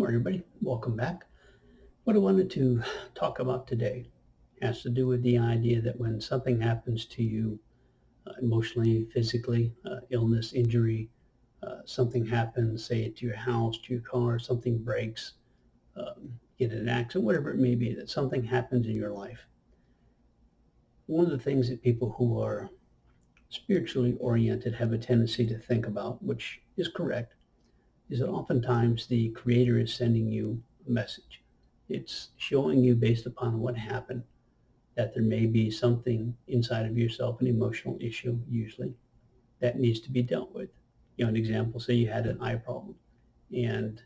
Morning, everybody. Welcome back. What I wanted to talk about today has to do with the idea that when something happens to you emotionally, physically, illness, injury, something happens, say to your house, to your car, something breaks, get in an accident, whatever it may be, that something happens in your life. One of the things that people who are spiritually oriented have a tendency to think about, which is correct, is that oftentimes the Creator is sending you a message. It's showing you, based upon what happened, that there may be something inside of yourself, an emotional issue usually, that needs to be dealt with. An example, say you had an eye problem and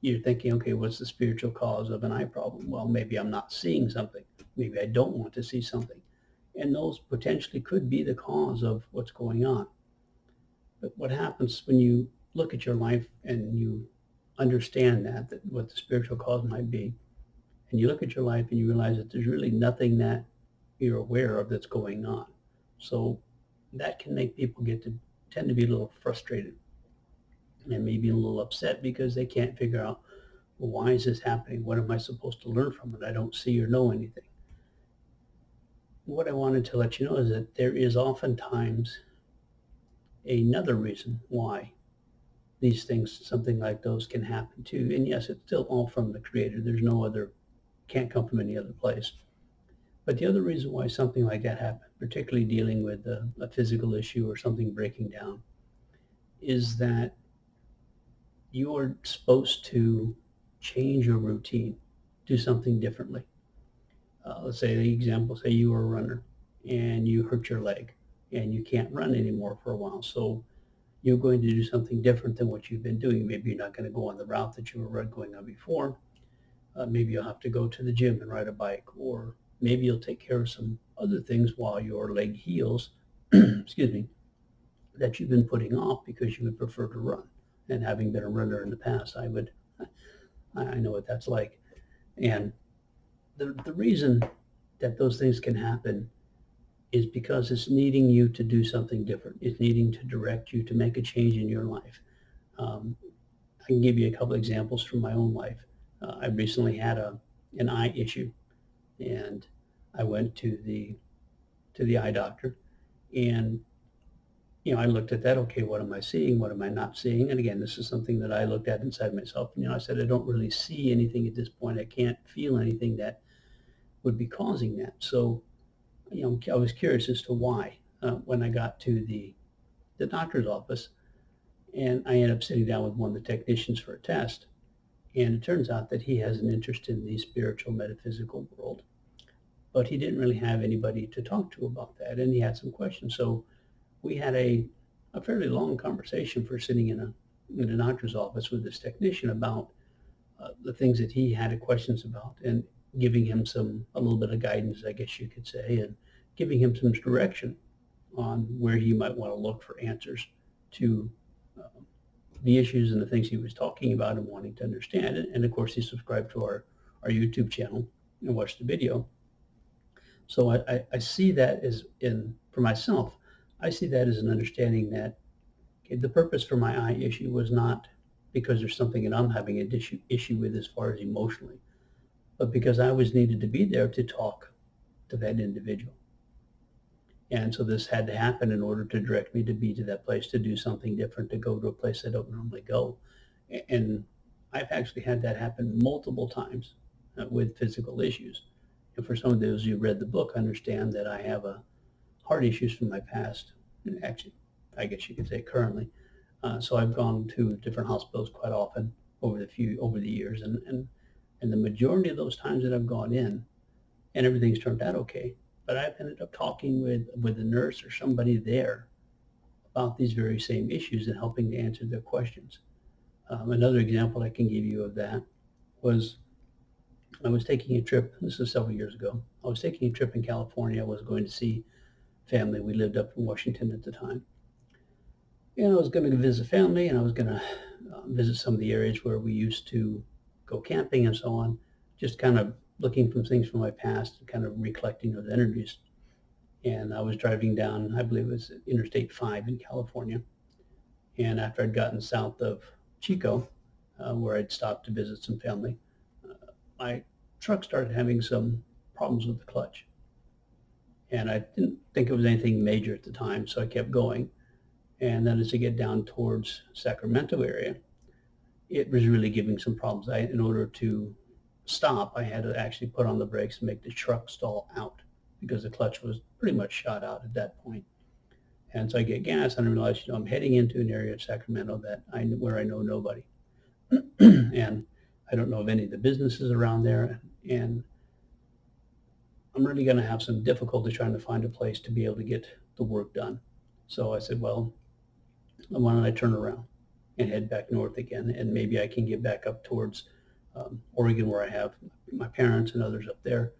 you're thinking, okay, what's the spiritual cause of an eye problem? Well, maybe I'm not seeing something. Maybe I don't want to see something. And those potentially could be the cause of what's going on. But what happens when you look at your life and you understand that what the spiritual cause might be, and you look at your life and you realize that there's really nothing that you're aware of that's going on. So that can make people tend to be a little frustrated and maybe a little upset because they can't figure out, well, why is this happening? What am I supposed to learn from it? I don't see or know anything. What I wanted to let you know is that there is oftentimes another reason why these things, something like those can happen too. And yes, it's still all from the Creator. There's no other, can't come from any other place. But the other reason why something like that happens, particularly dealing with a physical issue or something breaking down, is that you are supposed to change your routine, do something differently. Let's say the example, say you were a runner and you hurt your leg and you can't run anymore for a while. So you're going to do something different than what you've been doing. Maybe you're not going to go on the route that you were going on before. Maybe you'll have to go to the gym and ride a bike, or maybe you'll take care of some other things while your leg heals, excuse me, that you've been putting off because you would prefer to run. And having been a runner in the past, I know what that's like. And the reason that those things can happen is because it's needing you to do something different. It's needing to direct you to make a change in your life. Um, I can give you a couple examples from my own life. I recently had an eye issue, and I went to the eye doctor, and I looked at that. Okay, what am I seeing? What am I not seeing? And again, this is something that I looked at inside myself. And I said, I don't really see anything at this point. I can't feel anything that would be causing that. So, I was curious as to why. When I got to the doctor's office, and I ended up sitting down with one of the technicians for a test. And it turns out that he has an interest in the spiritual metaphysical world, but he didn't really have anybody to talk to about that. And he had some questions. So we had a fairly long conversation for sitting in a doctor's office with this technician about the things that he had questions about, and giving him a little bit of guidance, I guess you could say, and giving him some direction on where he might want to look for answers to uh, the issues and the things he was talking about and wanting to understand it. And of course, he subscribed to our YouTube channel and watched the video. So I see that as for myself, I see that as an understanding that, okay, the purpose for my eye issue was not because there's something that I'm having an issue with as far as emotionally, but because I was needed to be there to talk to that individual. And so this had to happen in order to direct me to be to that place, to do something different, to go to a place I don't normally go. And I've actually had that happen multiple times with physical issues. And for some of those who read the book, understand that I have heart issues from my past. Actually, I guess you could say currently. So I've gone to different hospitals quite often over the years, and the majority of those times that I've gone in, and everything's turned out okay. But I've ended up talking with a nurse or somebody there about these very same issues and helping to answer their questions. Another example I can give you of that was I was taking a trip. This was several years ago. I was taking a trip in California. I was going to see family. We lived up in Washington at the time. And I was going to visit family, and I was going to visit some of the areas where we used to go camping and so on, just kind of looking from things from my past and kind of recollecting those energies. And I was driving down, I believe it was Interstate 5 in California. And after I'd gotten south of Chico, where I'd stopped to visit some family. My truck started having some problems with the clutch. And I didn't think it was anything major at the time, so I kept going. And then as I get down towards Sacramento area, it was really giving some problems. In order to stop, I had to actually put on the brakes and make the truck stall out because the clutch was pretty much shot out at that point. And so I get gas and I realize, I'm heading into an area of Sacramento where I know nobody. And I don't know of any of the businesses around there. And I'm really going to have some difficulty trying to find a place to be able to get the work done. So I said, well, why don't I turn around and head back north again, and maybe I can get back up towards Oregon, where I have my parents and others up there,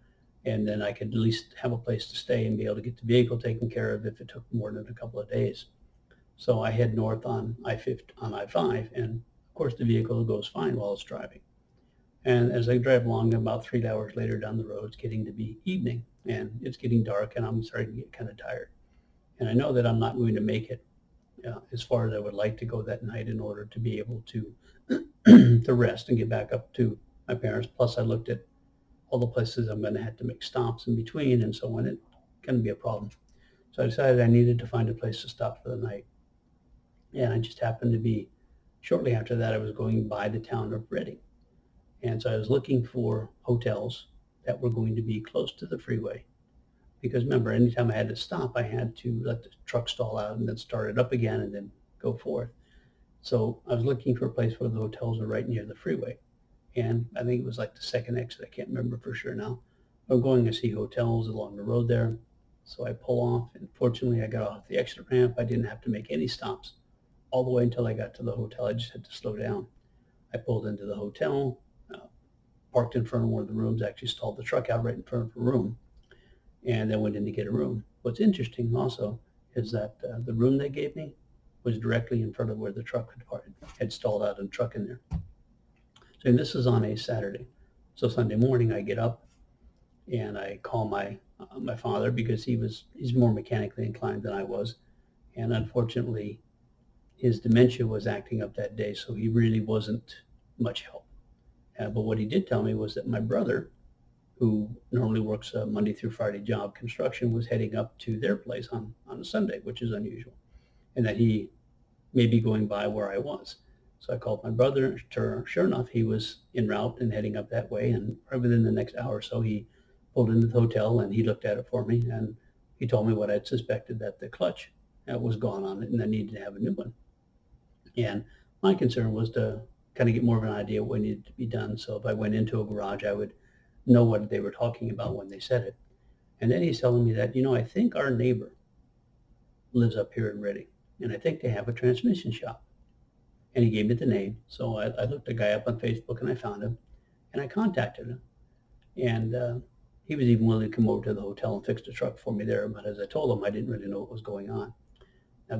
and then I could at least have a place to stay and be able to get the vehicle taken care of if it took more than a couple of days. So I head north on I-5, and of course the vehicle goes fine while it's driving. And as I drive along, about 3 hours later down the road, it's getting to be evening, and it's getting dark, and I'm starting to get kind of tired. And I know that I'm not going to make it as far as I would like to go that night in order to be able to to rest and get back up to my parents. Plus, I looked at all the places I'm going to have to make stops in between and so on. It can be a problem. So I decided I needed to find a place to stop for the night. And I just happened to be, shortly after that, I was going by the town of Redding. And so I was looking for hotels that were going to be close to the freeway. Because remember, anytime I had to stop, I had to let the truck stall out and then start it up again and then go forth. So I was looking for a place where the hotels are right near the freeway. And I think it was like the second exit. I can't remember for sure now. I'm going to see hotels along the road there. So I pull off, and fortunately I got off the exit ramp. I didn't have to make any stops all the way until I got to the hotel. I just had to slow down. I pulled into the hotel, parked in front of one of the rooms, actually stalled the truck out right in front of a room, and then went in to get a room. What's interesting also is that the room they gave me was directly in front of where the truck had stalled out and truck in there. So and this is on a Saturday. So Sunday morning I get up and I call my father because he's more mechanically inclined than I was, and unfortunately his dementia was acting up that day, so he really wasn't much help. But what he did tell me was that my brother, who normally works a Monday through Friday job, construction, was heading up to their place on a Sunday, which is unusual, and that he may be going by where I was. So I called my brother. Sure enough, he was en route and heading up that way, and probably within the next hour or so, he pulled into the hotel and he looked at it for me, and he told me what I'd suspected, that the clutch was gone on it and I needed to have a new one. And my concern was to kind of get more of an idea of what needed to be done. So if I went into a garage, I would know what they were talking about when they said it. And then he's telling me that, I think our neighbor lives up here in Redding, and I think they have a transmission shop. And he gave me the name. So I looked the guy up on Facebook and I found him, and I contacted him. And he was even willing to come over to the hotel and fix the truck for me there. But as I told him, I didn't really know what was going on. Now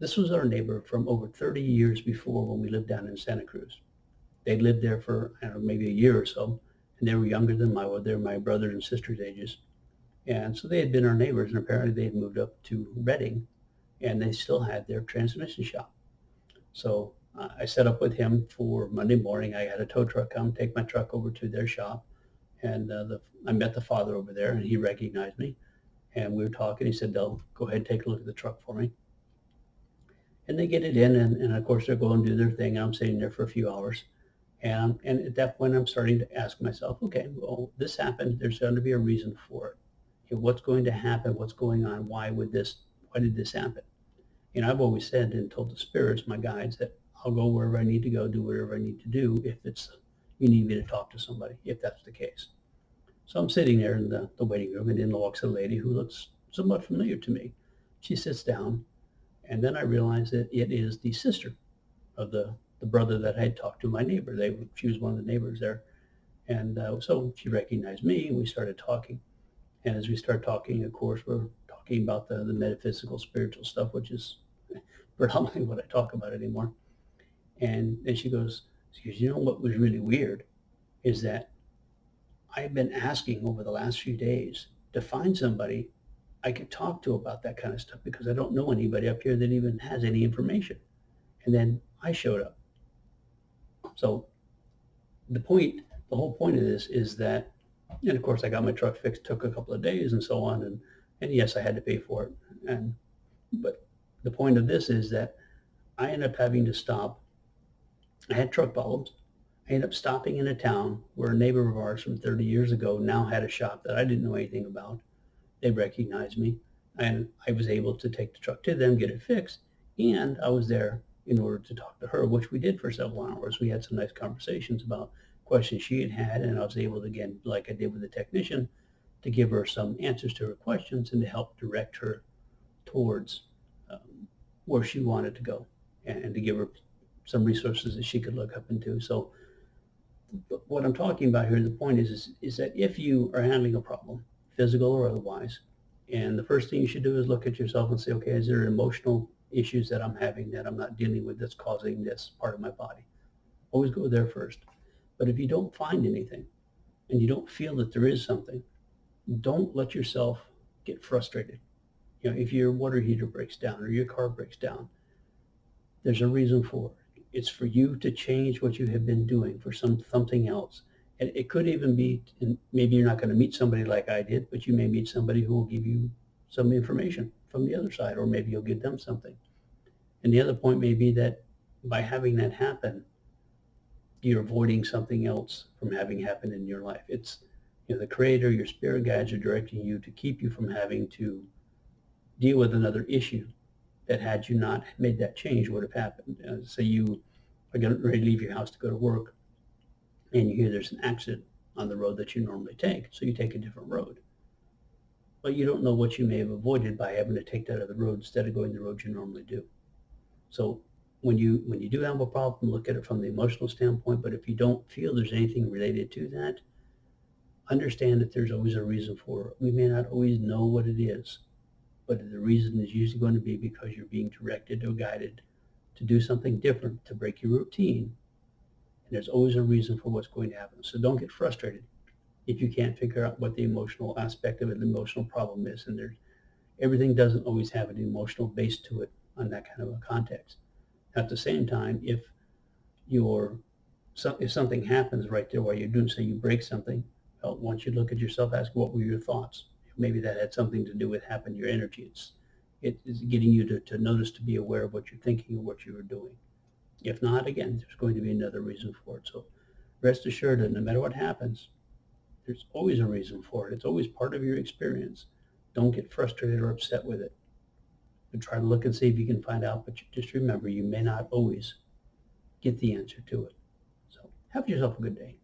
this was our neighbor from over 30 years before, when we lived down in Santa Cruz. They'd lived there for, I don't know, maybe a year or so, and they were younger than they were my brothers and sisters' ages. And so they had been our neighbors, and apparently they had moved up to Redding, and they still had their transmission shop. So I set up with him for Monday morning. I had a tow truck come take my truck over to their shop, and I met the father over there, and he recognized me, and we were talking. He said, "They'll go ahead and take a look at the truck for me." And they get it in, and of course they're going to do their thing, and I'm sitting there for a few hours. And at that point, I'm starting to ask myself, okay, well, this happened. There's going to be a reason for it. What's going to happen? What's going on? Why did this happen? I've always said and told the spirits, my guides, that I'll go wherever I need to go, do whatever I need to do if you need me to talk to somebody, if that's the case. So I'm sitting there in the waiting room, and in walks a lady who looks somewhat familiar to me. She sits down, and then I realize that it is the sister of the brother that I had talked to, my neighbor. She was one of the neighbors there. And so she recognized me, and we started talking. And as we start talking, of course, we're talking about the metaphysical, spiritual stuff, which is predominantly what I talk about anymore. And then she goes, what was really weird is that I've been asking over the last few days to find somebody I could talk to about that kind of stuff, because I don't know anybody up here that even has any information. And then I showed up. So the whole point of this is that, and of course I got my truck fixed, took a couple of days and so on. And yes, I had to pay for it. But the point of this is that I ended up having to stop. I had truck problems. I ended up stopping in a town where a neighbor of ours from 30 years ago now had a shop that I didn't know anything about. They recognized me, and I was able to take the truck to them, get it fixed, and I was there in order to talk to her, which we did for several hours. We had some nice conversations about questions she had had, and I was able to, again, like I did with the technician, to give her some answers to her questions and to help direct her towards where she wanted to go, and to give her some resources that she could look up into. So what I'm talking about here, the point is that if you are handling a problem, physical or otherwise, and the first thing you should do is look at yourself and say, okay, is there emotional issues that I'm having that I'm not dealing with that's causing this part of my body? Always go there first. But if you don't find anything and you don't feel that there is something, don't let yourself get frustrated. If your water heater breaks down or your car breaks down, there's a reason for it. It's for you to change what you have been doing for something else. And it could even be, and maybe you're not going to meet somebody like I did, but you may meet somebody who will give you some information from the other side, or maybe you'll give them something. And the other point may be that by having that happen, you're avoiding something else from having happen in your life. It's, the creator, your spirit guides are directing you to keep you from having to deal with another issue that, had you not made that change, would have happened. Say you are getting ready to leave your house to go to work, and you hear there's an accident on the road that you normally take, so you take a different road. But you don't know what you may have avoided by having to take that other road instead of going the road you normally do. So when you do have a problem, look at it from the emotional standpoint. But if you don't feel there's anything related to that, understand that there's always a reason for it. We may not always know what it is, but the reason is usually going to be because you're being directed or guided to do something different, to break your routine. And there's always a reason for what's going to happen. So don't get frustrated if you can't figure out what the emotional aspect of it, the emotional problem is. And everything doesn't always have an emotional base to it on that kind of a context. At the same time, if something happens right there while you're doing, say you break something, well, once you look at yourself, ask what were your thoughts. Maybe that had something to do with having your energy. It is getting you to notice, to be aware of what you're thinking and what you are doing. If not, again, there's going to be another reason for it. So rest assured that no matter what happens, there's always a reason for it. It's always part of your experience. Don't get frustrated or upset with it. But try to look and see if you can find out. But just remember, you may not always get the answer to it. So have yourself a good day.